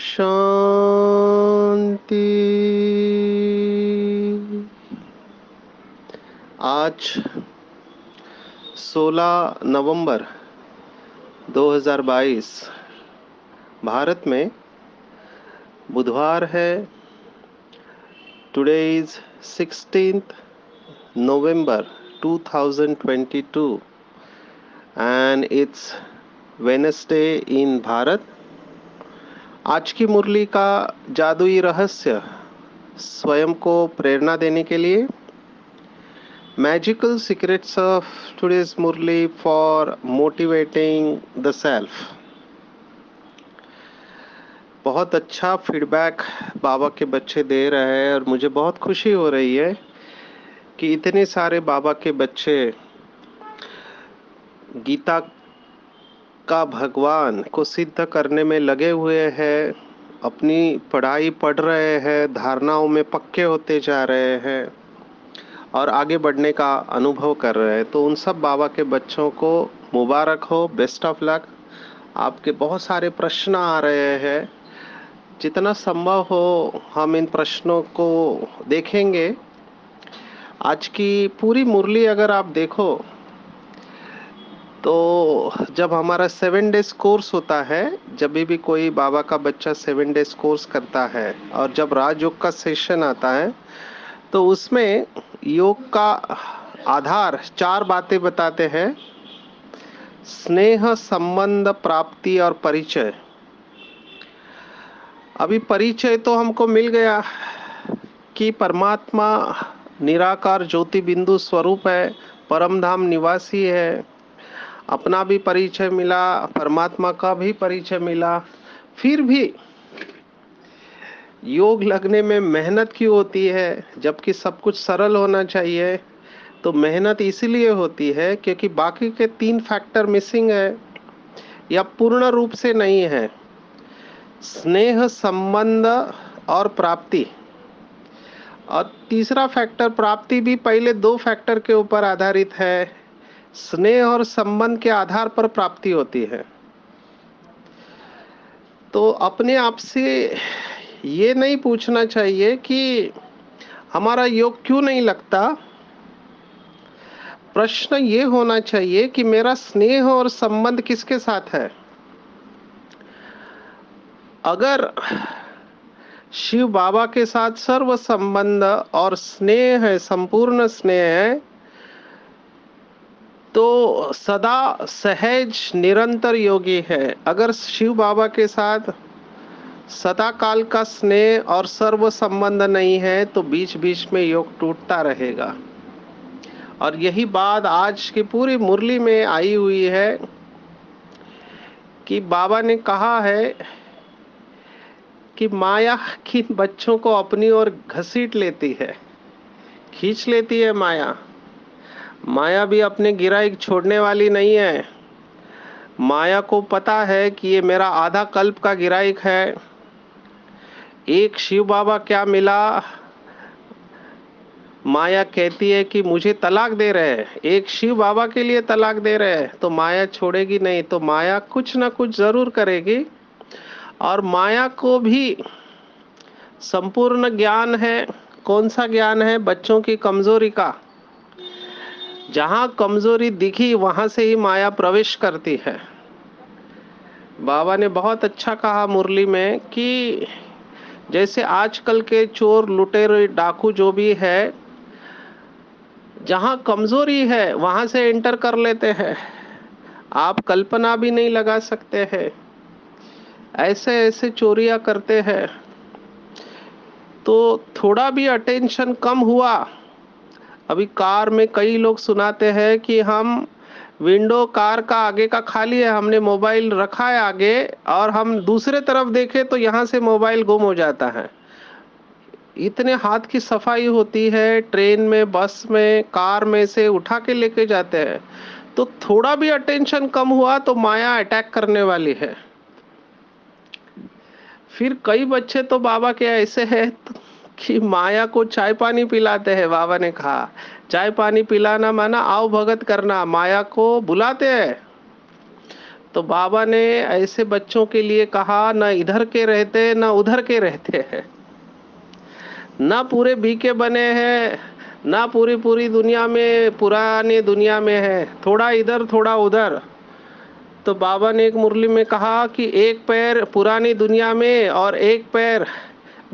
शांति। आज 16 नवंबर 2022 भारत में बुधवार है। Today is 16th November 2022 and it's Wednesday in Bharat. आज की मुरली का जादुई रहस्य स्वयं को प्रेरणा देने के लिए magical secrets of today's Murli for motivating the self. बहुत अच्छा फीडबैक बाबा के बच्चे दे रहे हैं और मुझे बहुत खुशी हो रही है कि इतने सारे बाबा के बच्चे गीता का भगवान को सिद्ध करने में लगे हुए हैं, अपनी पढ़ाई पढ़ रहे हैं, धारणाओं में पक्के होते जा रहे हैं और आगे बढ़ने का अनुभव कर रहे हैं। तो उन सब बाबा के बच्चों को मुबारक हो, बेस्ट ऑफ लक। आपके बहुत सारे प्रश्न आ रहे हैं, जितना संभव हो हम इन प्रश्नों को देखेंगे। आज की पूरी मुरली अगर आप देखो तो जब हमारा 7 डेज कोर्स होता है, जब भी कोई बाबा का बच्चा 7 डेज कोर्स करता है और जब राजयोग का सेशन आता है तो उसमें योग का आधार 4 बातें बताते हैं। स्नेह, संबंध, प्राप्ति और परिचय। अभी परिचय तो हमको मिल गया कि परमात्मा निराकार ज्योति बिंदु स्वरूप है, परम धाम निवासी है। अपना भी परिचय मिला, परमात्मा का भी परिचय मिला। फिर भी योग लगने में मेहनत क्यों होती है, जबकि सब कुछ सरल होना चाहिए? तो मेहनत इसलिए होती है क्योंकि बाकी के 3 फैक्टर मिसिंग है या पूर्ण रूप से नहीं है। स्नेह, संबंध और प्राप्ति। और तीसरा फैक्टर प्राप्ति भी पहले 2 फैक्टर के ऊपर आधारित है। स्नेह और संबंध के आधार पर प्राप्ति होती है। तो अपने आप से ये नहीं पूछना चाहिए कि हमारा योग क्यों नहीं लगता। प्रश्न ये होना चाहिए कि मेरा स्नेह और संबंध किसके साथ है। अगर शिव बाबा के साथ सर्व संबंध और स्नेह है, संपूर्ण स्नेह है, तो सदा सहज निरंतर योगी है। अगर शिव बाबा के साथ सदा काल का स्नेह और सर्व संबंध नहीं है तो बीच बीच में योग टूटता रहेगा। और यही बात आज की पूरी मुरली में आई हुई है कि बाबा ने कहा है कि माया किन बच्चों को अपनी ओर घसीट लेती है, खींच लेती है। माया माया भी अपने गिराई छोड़ने वाली नहीं है। माया को पता है कि ये मेरा आधा कल्प का गिराइक है। एक शिव बाबा क्या मिला, माया कहती है कि मुझे तलाक दे रहे हैं। एक शिव बाबा के लिए तलाक दे रहे हैं तो माया छोड़ेगी नहीं। तो माया कुछ ना कुछ जरूर करेगी। और माया को भी संपूर्ण ज्ञान है। कौन सा ज्ञान है? बच्चों की कमजोरी का। जहां कमजोरी दिखी वहां से ही माया प्रवेश करती है। बाबा ने बहुत अच्छा कहा मुरली में कि जैसे आजकल के चोर, लुटेरे, डाकू जो भी है, जहां कमजोरी है वहां से एंटर कर लेते हैं। आप कल्पना भी नहीं लगा सकते हैं, ऐसे ऐसे चोरियां करते हैं। तो थोड़ा भी अटेंशन कम हुआ। अभी कार में कई लोग सुनाते हैं कि हम विंडो कार का आगे का खाली है, हमने मोबाइल रखा है आगे और हम दूसरे तरफ देखें तो यहाँ से मोबाइल गुम हो जाता है। इतने हाथ की सफाई होती है, ट्रेन में, बस में, कार में से उठा के लेके जाते हैं। तो थोड़ा भी अटेंशन कम हुआ तो माया अटैक करने वाली है। फिर कई बच्चे तो बाबा के ऐसे हैं कि माया को चाय पानी पिलाते हैं। बाबा ने कहा चाय पानी पिलाना माना आओ भगत करना, माया को बुलाते हैं। तो बाबा ने ऐसे बच्चों के लिए कहा न इधर के रहते न उधर के रहते हैं, ना पूरे बीके बने हैं, ना पूरी पूरी दुनिया में, पुरानी दुनिया में है, थोड़ा इधर थोड़ा उधर। तो बाबा ने एक मुरली में कहा कि एक पैर पुरानी दुनिया में और एक पैर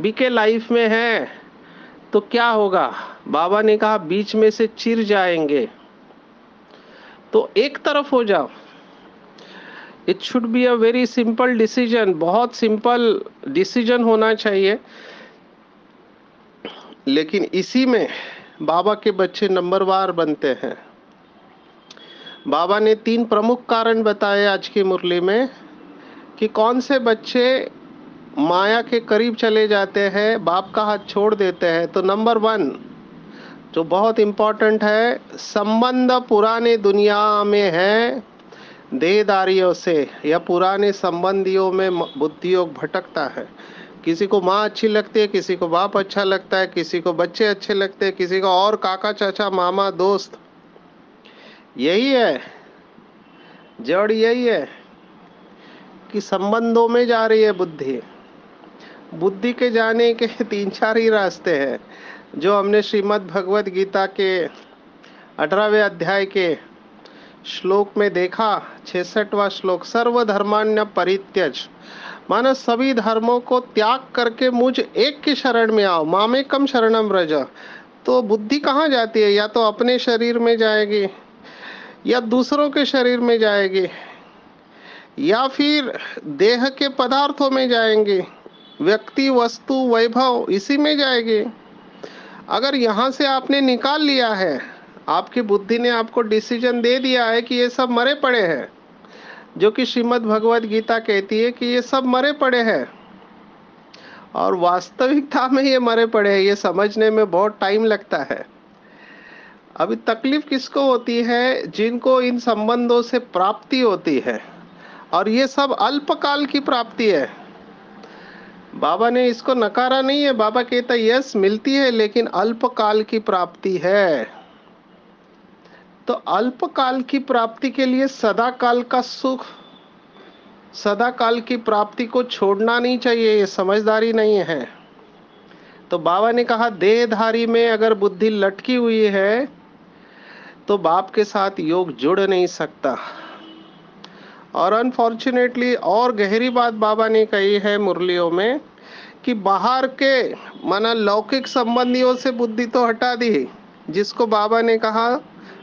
बीके लाइफ में है, तो क्या होगा? बाबा ने कहा बीच में से चिर जाएंगे, तो एक तरफ हो जाओ। It should be a very simple decision, बहुत सिंपल डिसीजन होना चाहिए। लेकिन इसी में बाबा के बच्चे नंबरवार बनते हैं। बाबा ने 3 प्रमुख कारण बताए आज की मुरली में कि कौन से बच्चे माया के करीब चले जाते हैं, बाप का हाथ छोड़ देते हैं। तो नंबर 1 जो बहुत इंपॉर्टेंट है, संबंध पुराने दुनिया में है देहदारियों से, या पुराने संबंधियों में बुद्धि योग भटकता है। किसी को माँ अच्छी लगती है, किसी को बाप अच्छा लगता है, किसी को बच्चे अच्छे लगते हैं, किसी को और काका चाचा मामा दोस्त। यही है जड़, यही है कि संबंधों में जा रही है बुद्धि। बुद्धि के जाने के 3-4 ही रास्ते हैं, जो हमने श्रीमद् भगवत गीता के 18वें अध्याय के श्लोक में देखा। 66वां श्लोक, सर्वधर्मान्य परित्यज, माना सभी धर्मों को त्याग करके मुझ एक की शरण में आओ, मामेकम शरणम व्रज। तो बुद्धि कहाँ जाती है? या तो अपने शरीर में जाएगी, या दूसरों के शरीर में जाएगी, या फिर देह के पदार्थों में जाएंगे, व्यक्ति वस्तु वैभव इसी में जाएगी। अगर यहाँ से आपने निकाल लिया है, आपकी बुद्धि ने आपको डिसीजन दे दिया है कि ये सब मरे पड़े हैं, जो कि श्रीमद् भगवत गीता कहती है कि ये सब मरे पड़े हैं, और वास्तविकता में ये मरे पड़े हैं, ये समझने में बहुत टाइम लगता है। अभी तकलीफ किसको होती है? जिनको इन संबंधों से प्राप्ति होती है, और ये सब अल्पकाल की प्राप्ति है। बाबा ने इसको नकारा नहीं है, बाबा कहता है यस मिलती है, लेकिन अल्पकाल की प्राप्ति है। तो अल्पकाल की प्राप्ति के लिए सदा काल का सुख, सदा काल की प्राप्ति को छोड़ना नहीं चाहिए, ये समझदारी नहीं है। तो बाबा ने कहा देहधारी में अगर बुद्धि लटकी हुई है तो बाप के साथ योग जुड़ नहीं सकता। और अनफॉर्चुनेटली और गहरी बात बाबा ने कही है मुरलियों में कि बाहर के माना लौकिक संबंधियों से बुद्धि तो हटा दी, जिसको बाबा ने कहा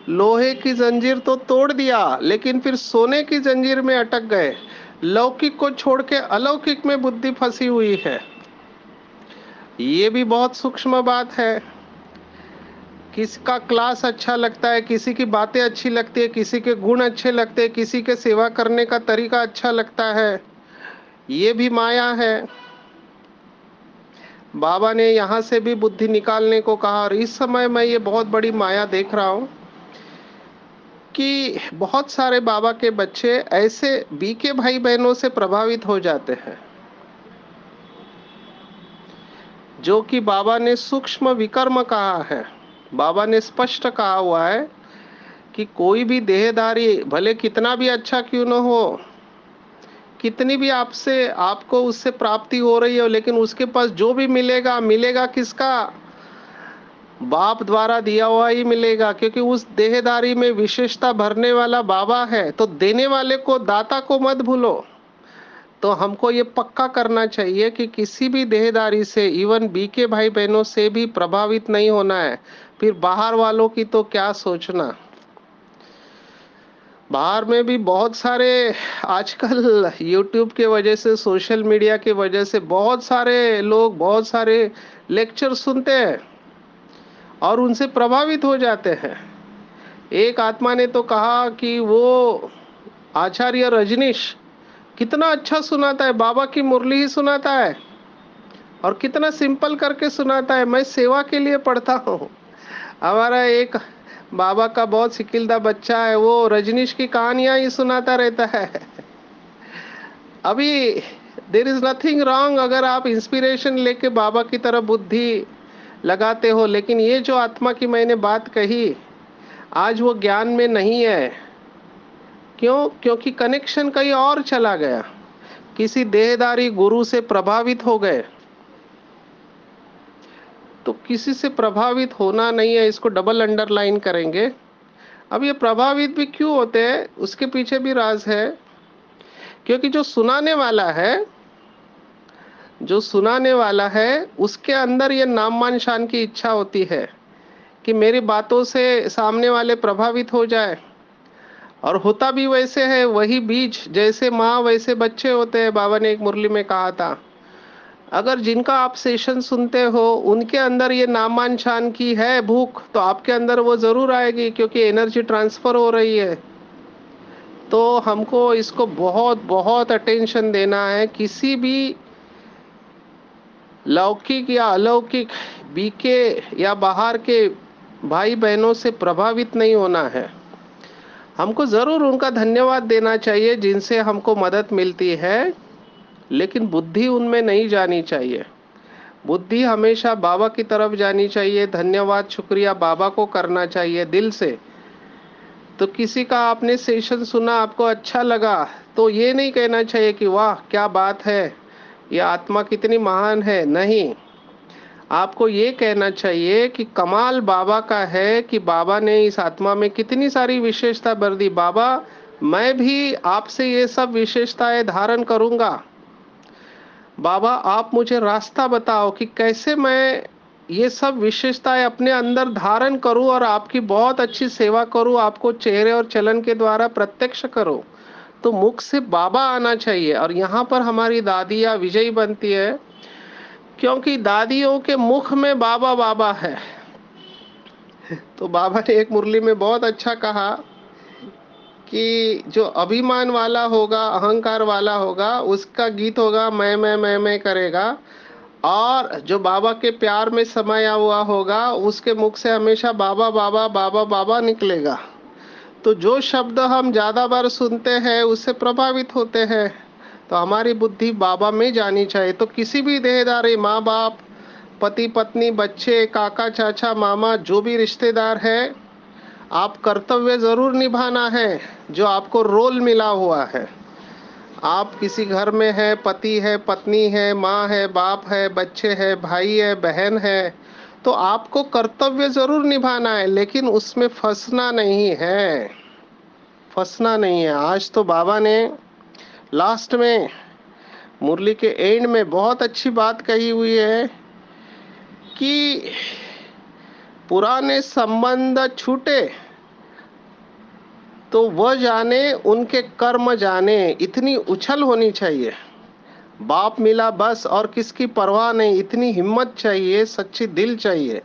लोहे की जंजीर तो तोड़ दिया, लेकिन फिर सोने की जंजीर में अटक गए। लौकिक को छोड़ के अलौकिक में बुद्धि फंसी हुई है। ये भी बहुत सूक्ष्म बात है। किसी का क्लास अच्छा लगता है, किसी की बातें अच्छी लगती है, किसी के गुण अच्छे लगते हैं, किसी के सेवा करने का तरीका अच्छा लगता है, ये भी माया है। बाबा ने यहाँ से भी बुद्धि निकालने को कहा। और इस समय मैं ये बहुत बड़ी माया देख रहा हूँ कि बहुत सारे बाबा के बच्चे ऐसे बीके भाई बहनों से प्रभावित हो जाते हैं, जो कि बाबा ने सूक्ष्म विकर्म कहा है। बाबा ने स्पष्ट कहा हुआ है कि कोई भी देहधारी भले कितना भी अच्छा क्यों न हो, कितनी भी आपसे आपको उससे प्राप्ति हो रही हो, लेकिन उसके पास जो भी मिलेगा मिलेगा किसका? बाप द्वारा दिया हुआ ही मिलेगा, क्योंकि उस देहदारी में विशेषता भरने वाला बाबा है। तो देने वाले को, दाता को मत भूलो। तो हमको ये पक्का करना चाहिए कि किसी भी देहदारी से, इवन बीके भाई बहनों से भी प्रभावित नहीं होना है। फिर बाहर वालों की तो क्या सोचना। बाहर में भी बहुत सारे आजकल यूट्यूब के वजह से, सोशल मीडिया के वजह से बहुत सारे लोग बहुत सारे लेक्चर सुनते हैं और उनसे प्रभावित हो जाते हैं। एक आत्मा ने तो कहा कि वो आचार्य रजनीश कितना अच्छा सुनाता है, बाबा की मुरली ही सुनाता है, और कितना सिंपल करके सुनाता है। मैं सेवा के लिए पढ़ता हूँ। हमारा एक बाबा का बहुत सिकिलदा बच्चा है, वो रजनीश की कहानियां ही सुनाता रहता है। अभी देर इज नथिंग रॉन्ग अगर आप इंस्पिरेशन लेके बाबा की तरफ बुद्धि लगाते हो, लेकिन ये जो आत्मा की मैंने बात कही, आज वो ज्ञान में नहीं है। क्यों? क्योंकि कनेक्शन कहीं और चला गया, किसी देहदारी गुरु से प्रभावित हो गए। तो किसी से प्रभावित होना नहीं है, इसको डबल अंडरलाइन करेंगे। अब ये प्रभावित भी क्यों होते हैं, उसके पीछे भी राज है। क्योंकि जो सुनाने वाला है उसके अंदर ये नाम मान शान की इच्छा होती है कि मेरी बातों से सामने वाले प्रभावित हो जाए। और होता भी वैसे है, वही बीज जैसे माँ वैसे बच्चे होते हैं। बाबा ने एक मुरली में कहा था, अगर जिनका आप सेशन सुनते हो उनके अंदर ये नामान शान की है भूख, तो आपके अंदर वो जरूर आएगी, क्योंकि एनर्जी ट्रांसफर हो रही है। तो हमको इसको बहुत बहुत अटेंशन देना है। किसी भी लौकिक या अलौकिक बीके या बाहर के भाई बहनों से प्रभावित नहीं होना है। हमको जरूर उनका धन्यवाद देना चाहिए जिनसे हमको मदद मिलती है, लेकिन बुद्धि उनमें नहीं जानी चाहिए। बुद्धि हमेशा बाबा की तरफ जानी चाहिए। धन्यवाद शुक्रिया बाबा को करना चाहिए दिल से। तो किसी का आपने सेशन सुना, आपको अच्छा लगा, तो ये नहीं कहना चाहिए कि वाह क्या बात है, ये आत्मा कितनी महान है। नहीं, आपको ये कहना चाहिए कि कमाल बाबा का है कि बाबा ने इस आत्मा में कितनी सारी विशेषता भर दी। बाबा, मैं भी आपसे ये सब विशेषताएं धारण करूंगा। बाबा, आप मुझे रास्ता बताओ कि कैसे मैं ये सब विशेषताएं अपने अंदर धारण करूं और आपकी बहुत अच्छी सेवा करूं, आपको चेहरे और चलन के द्वारा प्रत्यक्ष करूं। तो मुख से बाबा आना चाहिए। और यहाँ पर हमारी दादियाँ विजयी बनती है, क्योंकि दादियों के मुख में बाबा बाबा है। तो बाबा ने एक मुरली में बहुत अच्छा कहा कि जो अभिमान वाला होगा, अहंकार वाला होगा, उसका गीत होगा मैं करेगा। और जो बाबा के प्यार में समाया हुआ होगा, उसके मुख से हमेशा बाबा बाबा बाबा बाबा निकलेगा। तो जो शब्द हम ज्यादा बार सुनते हैं उससे प्रभावित होते हैं। तो हमारी बुद्धि बाबा में जानी चाहिए। तो किसी भी देहदारी, माँ बाप, पति पत्नी, बच्चे, काका चाचा मामा, जो भी रिश्तेदार है, आप कर्तव्य जरूर निभाना है जो आपको रोल मिला हुआ है। आप किसी घर में है, पति है, पत्नी है, माँ है, बाप है, बच्चे है, भाई है, बहन है, तो आपको कर्तव्य जरूर निभाना है, लेकिन उसमें फंसना नहीं है। फंसना नहीं है। आज तो बाबा ने लास्ट में मुरली के एंड में बहुत अच्छी बात कही हुई है कि पुराने संबंध छूटे तो वह जाने उनके कर्म जाने, इतनी उछल होनी चाहिए। बाप मिला बस और किसकी परवाह नहीं, इतनी हिम्मत चाहिए, सच्ची दिल चाहिए।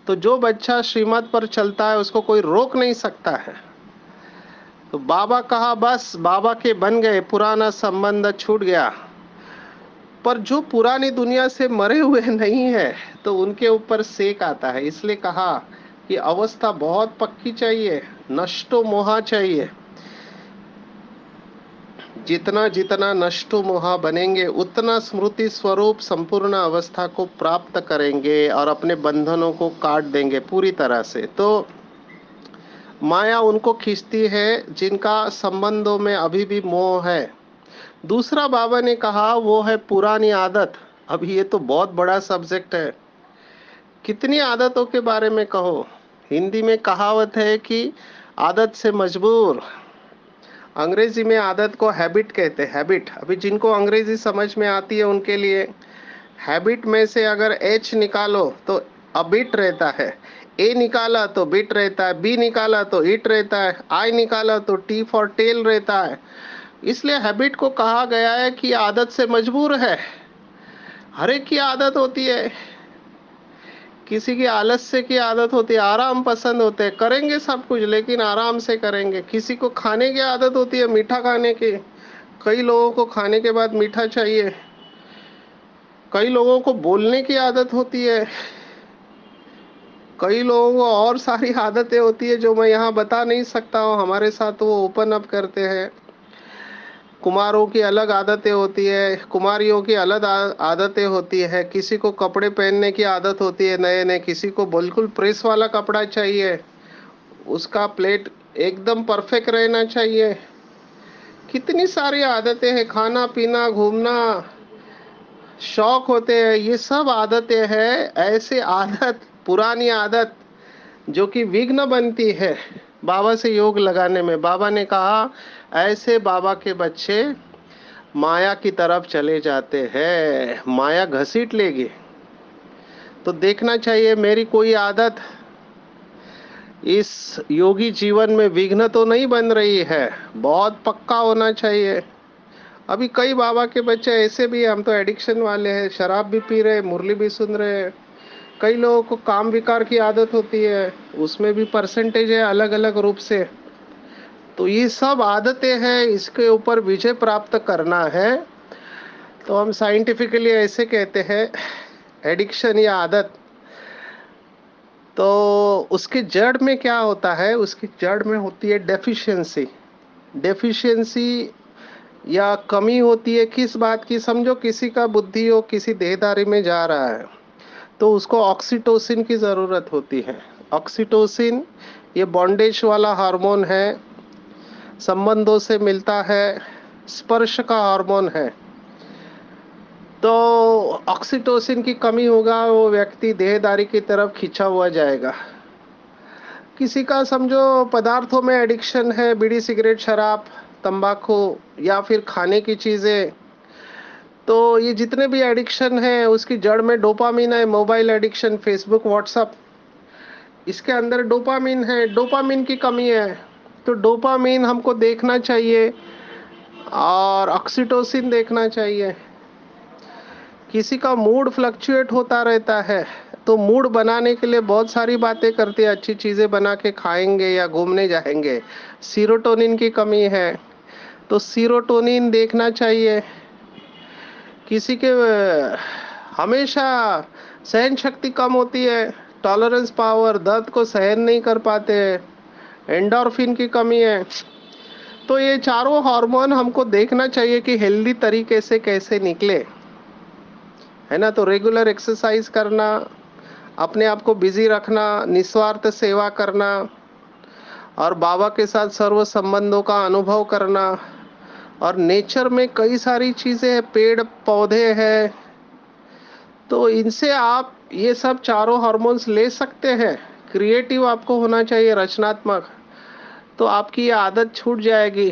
तो जो बच्चा श्रीमत पर चलता है उसको कोई रोक नहीं सकता है। तो बाबा कहा बस, बाबा के बन गए, पुराना संबंध छूट गया। पर जो पुरानी दुनिया से मरे हुए नहीं है तो उनके ऊपर सेक आता है। इसलिए कहा कि अवस्था बहुत पक्की चाहिए, नष्टो मोहा चाहिए। जितना जितना नष्टो मोहा बनेंगे उतना स्मृति स्वरूप संपूर्ण अवस्था को प्राप्त करेंगे और अपने बंधनों को काट देंगे पूरी तरह से। तो माया उनको खींचती है जिनका संबंधों में अभी भी मोह है। दूसरा बाबा ने कहा वो है पुरानी आदत। अभी ये तो बहुत बड़ा सब्जेक्ट है, कितनी आदतों के बारे में कहो। हिंदी में कहावत है कि आदत से मजबूर। अंग्रेजी में आदत को हैबिट कहते हैं, हैबिट। अभी जिनको अंग्रेजी समझ में आती है उनके लिए, हैबिट में से अगर एच निकालो तो अबिट रहता है, ए निकाला तो बिट रहता है, बी निकाला तो इट रहता है, आई निकाला तो टी फॉर टेल रहता है। इसलिए हैबिट को कहा गया है कि आदत से मजबूर है। हर एक की आदत होती है। किसी की आलस्य की आदत होती है, आराम पसंद होते हैं, करेंगे सब कुछ लेकिन आराम से करेंगे। किसी को खाने की आदत होती है, मीठा खाने की। कई लोगों को खाने के बाद मीठा चाहिए। कई लोगों को बोलने की आदत होती है, कई लोगों को और सारी आदतें होती है जो मैं यहाँ बता नहीं सकता हूँ। हमारे साथ वो ओपन अप करते हैं। कुमारों की अलग आदतें होती है, कुमारियों की अलग आदतें होती है। किसी को कपड़े पहनने की आदत होती है नए नए, किसी को बिल्कुल प्रेस वाला कपड़ा चाहिए, उसका प्लेट एकदम परफेक्ट रहना चाहिए। कितनी सारी आदतें हैं, खाना पीना घूमना, शौक होते हैं, ये सब आदतें हैं। ऐसे आदत, पुरानी आदत जो कि विघ्न बनती है बाबा से योग लगाने में। बाबा ने कहा ऐसे बाबा के बच्चे माया की तरफ चले जाते हैं, माया घसीट लेगी। तो देखना चाहिए मेरी कोई आदत इस योगी जीवन में विघ्न तो नहीं बन रही है। बहुत पक्का होना चाहिए। अभी कई बाबा के बच्चे ऐसे भी हैं, हम तो एडिक्शन वाले हैं, शराब भी पी रहे, मुरली भी सुन रहे हैं। कई लोगों को काम विकार की आदत होती है, उसमें भी परसेंटेज है अलग अलग रूप से। तो ये सब आदतें हैं, इसके ऊपर विजय प्राप्त करना है। तो हम साइंटिफिकली ऐसे कहते हैं, एडिक्शन या आदत, तो उसकी जड़ में क्या होता है? उसकी जड़ में होती है डेफिशिएंसी। डेफिशिएंसी या कमी होती है किस बात की? समझो किसी का बुद्धि हो, किसी देहधारी में जा रहा है, तो उसको ऑक्सीटोसिन की जरूरत होती है। ऑक्सीटोसिन ये बॉन्डेज वाला हार्मोन है, संबंधों से मिलता है, स्पर्श का हार्मोन है। तो ऑक्सीटोसिन की कमी होगा, वो व्यक्ति देहदारी की तरफ खींचा हुआ जाएगा। किसी का समझो पदार्थों में एडिक्शन है, बीड़ी सिगरेट शराब तंबाकू या फिर खाने की चीजें, तो ये जितने भी एडिक्शन है उसकी जड़ में डोपामीन है। मोबाइल एडिक्शन, फेसबुक व्हाट्सएप, इसके अंदर डोपामीन है, डोपामीन की कमी है। तो डोपामीन हमको देखना चाहिए और ऑक्सीटोसिन देखना चाहिए। किसी का मूड फ्लक्चुएट होता रहता है, तो मूड बनाने के लिए बहुत सारी बातें करते हैं, अच्छी चीजें बना के खाएंगे या घूमने जाएंगे। सीरोटोनिन की कमी है, तो सीरोटोनिन देखना चाहिए। किसी के हमेशा सहन शक्ति कम होती है, टॉलरेंस पावर, दर्द को सहन नहीं कर पाते हैं, एंडोर्फिन की कमी है। तो ये चारों हार्मोन हमको देखना चाहिए कि हेल्दी तरीके से कैसे निकले, है ना। तो रेगुलर एक्सरसाइज करना, अपने आप को बिजी रखना, निस्वार्थ सेवा करना और बाबा के साथ सर्व संबंधों का अनुभव करना। और नेचर में कई सारी चीजें हैं, पेड़ पौधे हैं, तो इनसे आप ये सब चारों हार्मोन्स ले सकते हैं। क्रिएटिव आपको होना चाहिए, रचनात्मक, तो आपकी ये आदत छूट जाएगी।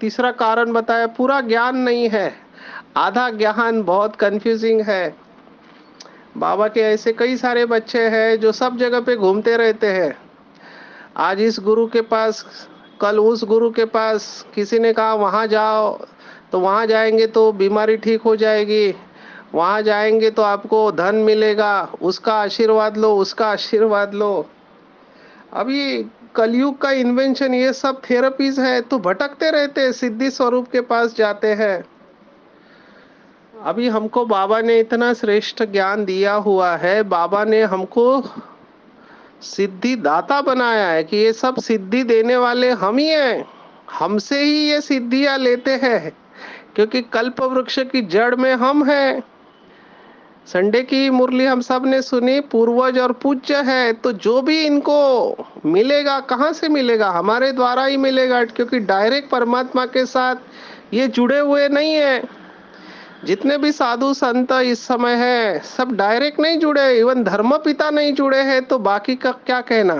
तीसरा कारण बताया, पूरा ज्ञान नहीं है, आधा ज्ञान, बहुत कंफ्यूजिंग है। बाबा के ऐसे कई सारे बच्चे हैं जो सब जगह पे घूमते रहते हैं। आज इस गुरु के पास, कल उस गुरु के पास, किसी ने कहा वहां जाओ, तो वहां जाएंगे तो बीमारी ठीक हो जाएगी, वहां जाएंगे तो आपको धन मिलेगा, उसका आशीर्वाद लो, उसका आशीर्वाद लो। अभी कलयुग का इन्वेंशन ये सब थेरेपीज है, तो भटकते रहते हैं, सिद्धि स्वरूप के पास जाते हैं। अभी हमको बाबा ने इतना श्रेष्ठ ज्ञान दिया हुआ है, बाबा ने हमको सिद्धि दाता बनाया है कि ये सब सिद्धि देने वाले हम ही हैं। हमसे ही ये सिद्धियां लेते हैं, क्योंकि कल्प वृक्ष की जड़ में हम हैं। संडे की मुरली हम सब ने सुनी, पूर्वज और पूज्य है, तो जो भी इनको मिलेगा, कहाँ से मिलेगा? हमारे द्वारा ही मिलेगा, क्योंकि डायरेक्ट परमात्मा के साथ ये जुड़े हुए नहीं है। जितने भी साधु संत इस समय है, सब डायरेक्ट नहीं जुड़े, इवन धर्म पिता नहीं जुड़े हैं, तो बाकी का क्या कहना।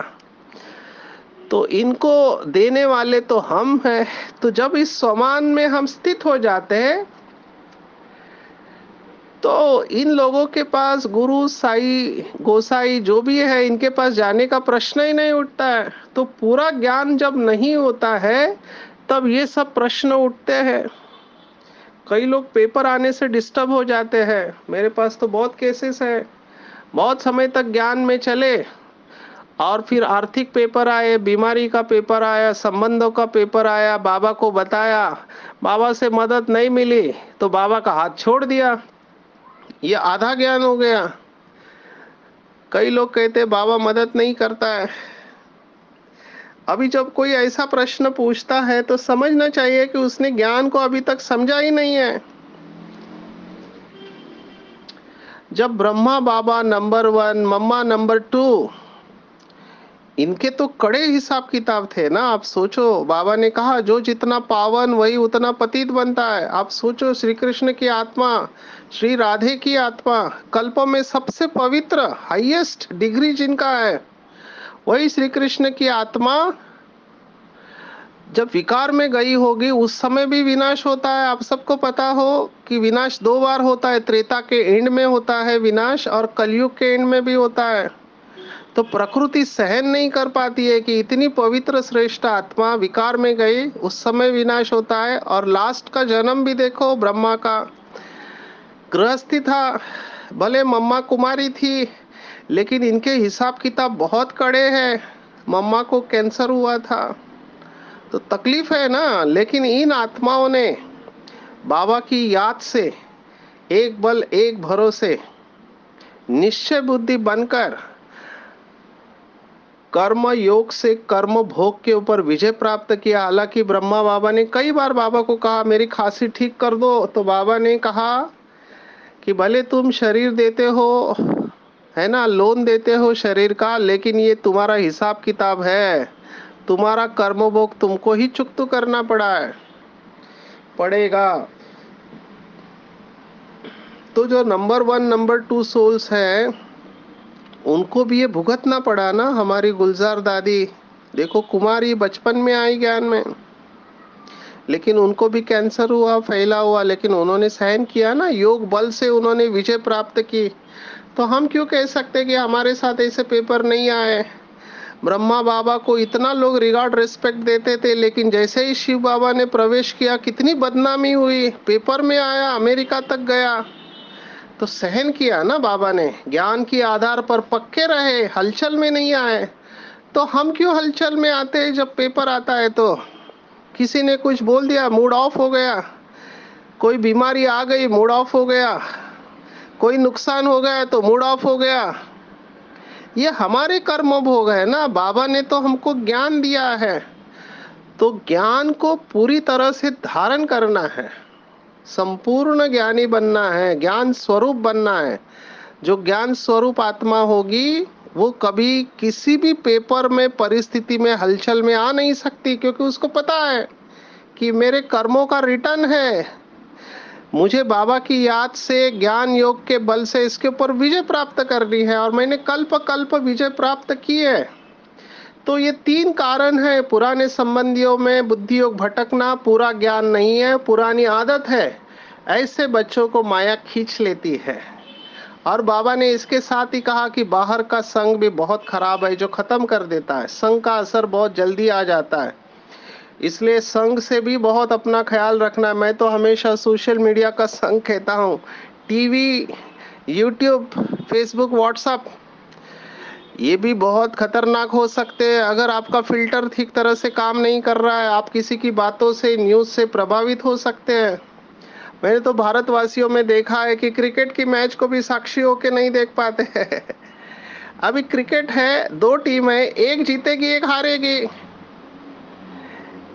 तो इनको देने वाले तो हम हैं। तो जब इस समान में हम स्थित हो जाते हैं, तो इन लोगों के पास गुरु साई गोसाई जो भी है, इनके पास जाने का प्रश्न ही नहीं उठता है। तो पूरा ज्ञान जब नहीं होता है, तब ये सब प्रश्न उठते हैं। कई लोग पेपर आने से डिस्टर्ब हो जाते हैं, मेरे पास तो बहुत केसेस हैं। बहुत समय तक ज्ञान में चले और फिर आर्थिक पेपर आए, बीमारी का पेपर आया, संबंधों का पेपर आया, बाबा को बताया, बाबा से मदद नहीं मिली, तो बाबा का हाथ छोड़ दिया। ये आधा ज्ञान हो गया। कई लोग कहते हैं बाबा मदद नहीं करता है। अभी जब कोई ऐसा प्रश्न पूछता है तो समझना चाहिए कि उसने ज्ञान को अभी तक समझा ही नहीं है। जब ब्रह्मा बाबा नंबर 1, मम्मा नंबर 2, इनके तो कड़े हिसाब किताब थे ना। आप सोचो, बाबा ने कहा जो जितना पावन वही उतना पतित बनता है। आप सोचो, श्री कृष्ण की आत्मा, श्री राधे की आत्मा, कल्पों में सबसे पवित्र हाईएस्ट डिग्री जिनका है, वही श्री कृष्ण की आत्मा जब विकार में गई होगी उस समय भी विनाश होता है। आप सबको पता हो कि विनाश दो बार होता है, त्रेता के एंड में होता है विनाश और कलयुग के एंड में भी होता है। तो प्रकृति सहन नहीं कर पाती है कि इतनी पवित्र श्रेष्ठ आत्मा विकार में गई, उस समय विनाश होता है। और लास्ट का जन्म भी देखो, ब्रह्मा का गृहस्थी था, भले मम्मा कुमारी थी, लेकिन इनके हिसाब किताब बहुत कड़े हैं। मम्मा को कैंसर हुआ था तो तकलीफ है ना। लेकिन इन आत्माओं ने बाबा की याद से एक बल एक भरोसे निश्चय बुद्धि बनकर कर्म योग से कर्म भोग के ऊपर विजय प्राप्त किया। हालांकि ब्रह्मा बाबा ने कई बार बाबा को कहा मेरी खांसी ठीक कर दो, तो बाबा ने कहा कि भले तुम शरीर देते हो, है ना, लोन देते हो शरीर का, लेकिन ये तुम्हारा हिसाब किताब है, तुम्हारा कर्म भोग तुमको ही चुकता करना पड़ेगा। तो जो नंबर 1 नंबर 2 सोल्स है, उनको भी ये भुगतना पड़ा ना। हमारी गुलजार दादी देखो, कुमारी बचपन में आई ज्ञान में, लेकिन उनको भी कैंसर हुआ, फैला हुआ, लेकिन उन्होंने सहन किया ना, योग बल से उन्होंने विजय प्राप्त की। तो हम क्यों कह सकते कि हमारे साथ ऐसे पेपर नहीं आए। ब्रह्मा बाबा को इतना लोग रिगार्ड रिस्पेक्ट देते थे, लेकिन जैसे ही शिव बाबा ने प्रवेश किया कितनी बदनामी हुई, पेपर में आया, अमेरिका तक गया। तो सहन किया ना बाबा ने, ज्ञान के आधार पर पक्के रहे, हलचल में नहीं आए। तो हम क्यों हलचल में आते हैं जब पेपर आता है तो? किसी ने कुछ बोल दिया, मूड ऑफ हो गया, कोई बीमारी आ गई, मूड ऑफ हो गया, कोई नुकसान हो गया तो मूड ऑफ हो गया। ये हमारे कर्म भोग है ना। बाबा ने तो हमको ज्ञान दिया है, तो ज्ञान को पूरी तरह से धारण करना है, संपूर्ण ज्ञानी बनना है, ज्ञान स्वरूप बनना है। जो ज्ञान स्वरूप आत्मा होगी वो कभी किसी भी पेपर में परिस्थिति में हलचल में आ नहीं सकती, क्योंकि उसको पता है कि मेरे कर्मों का रिटर्न है। मुझे बाबा की याद से, ज्ञान योग के बल से इसके ऊपर विजय प्राप्त करनी है, और मैंने कल्प कल्प विजय प्राप्त की है। तो ये 3 कारण है। पुराने संबंधियों में बुद्धि योग भटकना पूरा ज्ञान नहीं है, पुरानी आदत है। ऐसे बच्चों को माया खींच लेती है। और बाबा ने इसके साथ ही कहा कि बाहर का संग भी बहुत खराब है, जो खत्म कर देता है। संग का असर बहुत जल्दी आ जाता है, इसलिए संग से भी बहुत अपना ख्याल रखना है। मैं तो हमेशा सोशल मीडिया का संग कहता हूँ। टीवी, यूट्यूब, फेसबुक, व्हाट्सएप, ये भी बहुत खतरनाक हो सकते हैं। अगर आपका फिल्टर ठीक तरह से काम नहीं कर रहा है, आप किसी की बातों से, न्यूज से प्रभावित हो सकते हैं। मैंने तो भारतवासियों में देखा है कि क्रिकेट की मैच को भी साक्षी होके नहीं देख पाते हैं। अभी क्रिकेट है, 2 टीम है, एक जीतेगी एक हारेगी,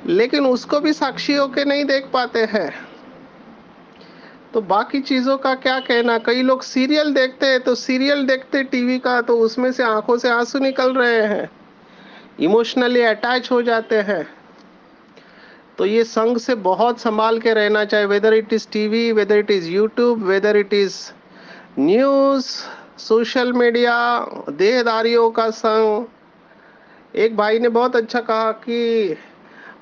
लेकिन उसको भी साक्षी होके नहीं देख पाते हैं। तो बाकी चीजों का क्या कहना। कई लोग सीरियल देखते हैं, तो सीरियल देखते टीवी का, तो उसमें से आंखों से आंसू निकल रहे हैं, इमोशनली अटैच हो जाते हैं। तो ये संग से बहुत संभाल के रहना चाहिए, whether it is TV, whether it is YouTube, whether it is news, social media, देहदारियों का संग। एक भाई ने बहुत अच्छा कहा कि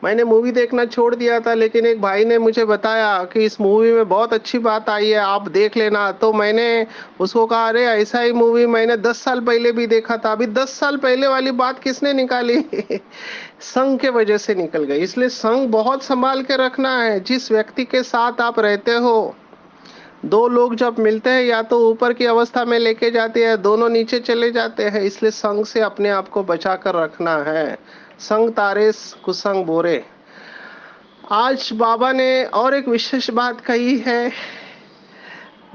मैंने मूवी देखना छोड़ दिया था, लेकिन एक भाई ने मुझे बताया कि इस मूवी में बहुत अच्छी बात आई है, आप देख लेना। तो मैंने उसको कहा, अरे ऐसा ही मूवी मैंने 10 साल पहले भी देखा था। अभी 10 साल पहले वाली बात किसने निकाली? संग के वजह से निकल गई। इसलिए संग बहुत संभाल के रखना है। जिस व्यक्ति के साथ आप रहते हो, 2 लोग जब मिलते हैं, या तो ऊपर की अवस्था में लेके जाते हैं, दोनों नीचे चले जाते हैं। इसलिए संग से अपने आप को बचा कर रखना है। संग तारे कुसंग बोरे। आज बाबा ने और एक विशेष बात कही है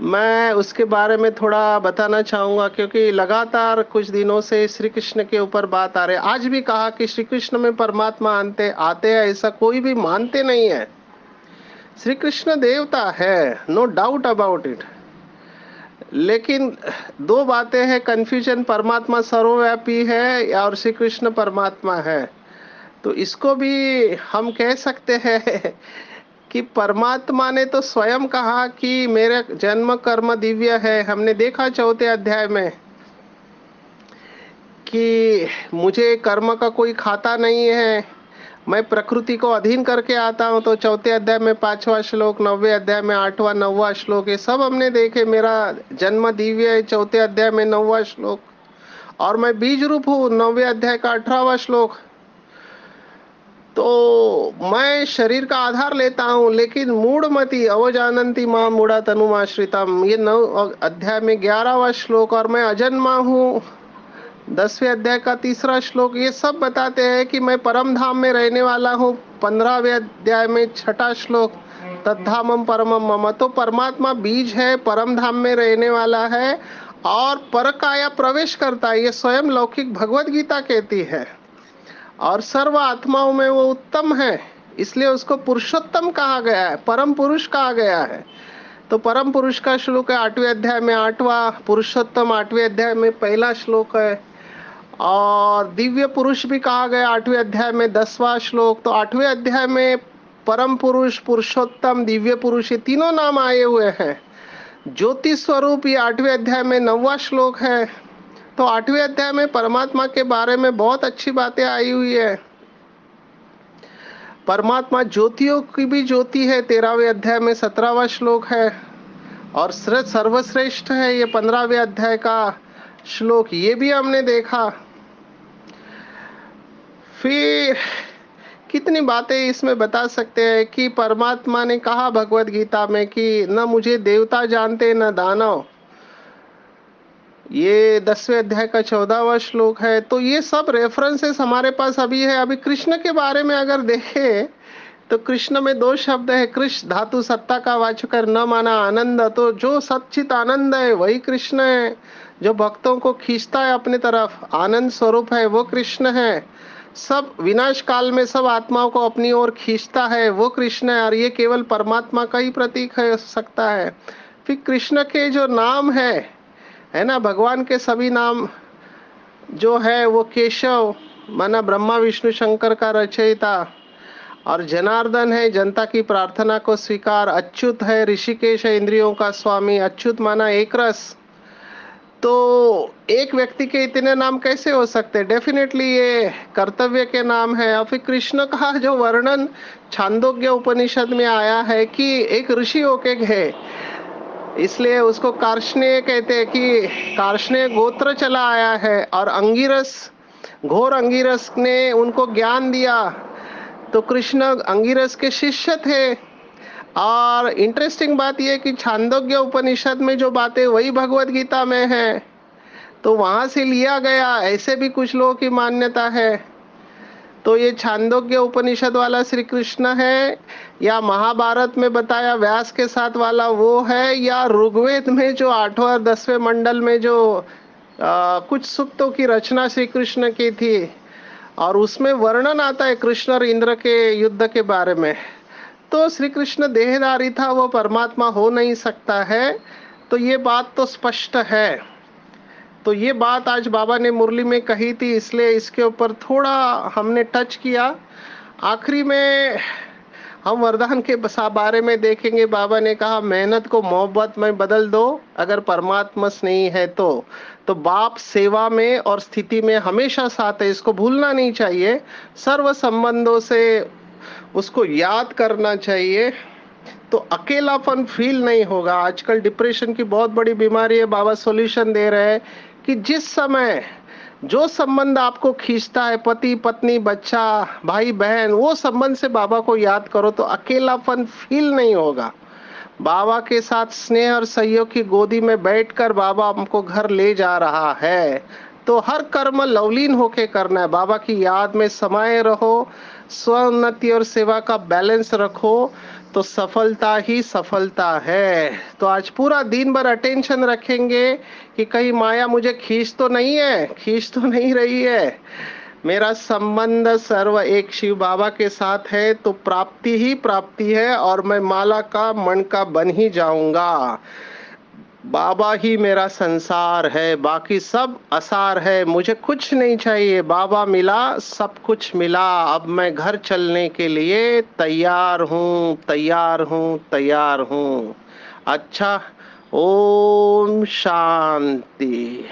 मैं उसके बारे में थोड़ा बताना चाहूंगा, क्योंकि लगातार कुछ दिनों से श्री कृष्ण के ऊपर बात आ रही है। आज भी कहा कि श्री कृष्ण में परमात्मा आते आते हैं, ऐसा कोई भी मानते नहीं है। श्री कृष्ण देवता है, नो डाउट अबाउट इट। लेकिन दो बातें हैं कंफ्यूजन, परमात्मा सर्वव्यापी है या और श्री कृष्ण परमात्मा है। तो इसको भी हम कह सकते हैं कि परमात्मा ने तो स्वयं कहा कि मेरा जन्म कर्म दिव्य है। हमने देखा चौथे अध्याय में कि मुझे कर्म का कोई खाता नहीं है, मैं प्रकृति को अधीन करके आता हूँ। तो चौथे अध्याय में 5वां श्लोक, 9वें अध्याय में 8वां 9वां श्लोक, ये सब हमने देखे। मेरा जन्म दिव्य है, चौथे अध्याय में 9वां श्लोक। और मैं बीज रूप हूँ, 9वें अध्याय का 18वां श्लोक। तो मैं शरीर का आधार लेता हूँ, लेकिन मूढ़मति अवजानन्ति मां मूढ़ा तनुमाश्रितम, ये 9 अध्याय में 11वां श्लोक। और मैं अजन्मा हूँ, 10वें अध्याय का 3रा श्लोक। ये सब बताते हैं कि मैं परम धाम में रहने वाला हूँ, 15वें अध्याय में 6ठा श्लोक, तद्धामम परमम मम। तो परमात्मा बीज है, परम धाम में रहने वाला है और परकाया प्रवेश करता है, ये स्वयं लौकिक भगवत गीता कहती है। और सर्व आत्माओं में वो उत्तम है, इसलिए उसको पुरुषोत्तम कहा गया है, परम पुरुष कहा गया है। तो परम पुरुष का श्लोक है 8वें अध्याय में 8वां, पुरुषोत्तम 8वें अध्याय में 1ला श्लोक है। और दिव्य पुरुष भी कहा गया 8वें अध्याय में 10वां श्लोक। तो 8वें अध्याय में परम पुरुष, पुरुषोत्तम, दिव्य पुरुष, ये तीनों नाम आए हुए हैं। ज्योति स्वरूप ये 8वें अध्याय में 9वां श्लोक है। तो 8वें अध्याय में परमात्मा के बारे में बहुत अच्छी बातें आई हुई है। परमात्मा ज्योतियों की भी ज्योति है, 13वें अध्याय में 17वां श्लोक है। और सर्वश्रेष्ठ है, ये 15वें अध्याय का श्लोक, ये भी हमने देखा। फिर कितनी बातें इसमें बता सकते हैं कि परमात्मा ने कहा भगवत गीता में कि न मुझे देवता जानते न दानव, ये 10वें अध्याय का 14वां श्लोक है। तो ये सब रेफरेंसेस हमारे पास अभी है। अभी कृष्ण के बारे में अगर देखें तो कृष्ण में 2 शब्द है, कृष्ण धातु सत्ता का वाचक न माना आनंद। तो जो सच्चित आनंद है वही कृष्ण है, जो भक्तों को खींचता है अपने तरफ, आनंद स्वरूप है, वो कृष्ण है। सब विनाश काल में सब आत्माओं को अपनी ओर खींचता है, वो कृष्ण है। और ये केवल परमात्मा का ही प्रतीक है सकता है। फिर कृष्ण के जो नाम है ना, भगवान के सभी नाम जो है वो केशव माना ब्रह्मा विष्णु शंकर का रचयिता, और जनार्दन है जनता की प्रार्थना को स्वीकार, अच्युत है ऋषिकेश है इंद्रियों का स्वामी, अच्युत माना एक रस। तो एक व्यक्ति के इतने नाम कैसे हो सकते हैं? डेफिनेटली ये कर्तव्य के नाम है। और फिर कृष्ण का जो वर्णन छांदोग्य उपनिषद में आया है कि एक ऋषि होके गए, इसलिए उसको कार्ष्णेय कहते हैं कि कार्ष्णेय गोत्र चला आया है। और अंगिरस, घोर अंगिरस ने उनको ज्ञान दिया। तो कृष्ण अंगिरस के शिष्य थे। और इंटरेस्टिंग बात यह कि छांदोग्य उपनिषद में जो बातें वही भगवत गीता में है, तो वहां से लिया गया, ऐसे भी कुछ लोगों की मान्यता है। तो ये छांदोग्य उपनिषद वाला श्री कृष्ण है, या महाभारत में बताया व्यास के साथ वाला वो है, या ऋग्वेद में जो 8वें और 10वें मंडल में जो कुछ सूक्तों की रचना श्री कृष्ण की थी, और उसमें वर्णन आता है कृष्ण और इंद्र के युद्ध के बारे में। तो श्री कृष्ण देहधारी था, वो परमात्मा हो नहीं सकता है। तो ये बात तो स्पष्ट है। तो ये बात आज बाबा ने मुरली में कही थी, इसलिए इसके ऊपर थोड़ा हमने टच किया। आखिरी में हम वरदान के बारे में देखेंगे। बाबा ने कहा मेहनत को मोहब्बत में बदल दो अगर परमात्मा स्नेही है तो बाप सेवा में और स्थिति में हमेशा साथ है, इसको भूलना नहीं चाहिए। सर्व संबंधों से उसको याद करना चाहिए, तो अकेलापन फील नहीं होगा। आजकल डिप्रेशन की बहुत बड़ी बीमारी है, बाबा सॉल्यूशन दे रहे हैं कि जिस समय जो संबंध आपको खींचता है, पति पत्नी बच्चा भाई बहन, वो संबंध से बाबा को याद करो तो अकेलापन फील नहीं होगा। बाबा के साथ स्नेह और सहयोग की गोदी में बैठकर बाबा हमको घर ले जा रहा है। तो हर कर्म लवलीन होके करना है, बाबा की याद में समाये रहो, स्वोन्नति और सेवा का बैलेंस रखो, तो सफलता ही सफलता है। तो आज पूरा दिन भर अटेंशन रखेंगे कि कहीं माया मुझे खींच तो नहीं है, खींच तो नहीं रही है। मेरा संबंध सर्व एक शिव बाबा के साथ है, तो प्राप्ति ही प्राप्ति है, और मैं माला का मन का बन ही जाऊंगा। बाबा ही मेरा संसार है, बाकी सब असार है, मुझे कुछ नहीं चाहिए, बाबा मिला सब कुछ मिला। अब मैं घर चलने के लिए तैयार हूँ, तैयार हूँ, तैयार हूँ। अच्छा, ओम शांति।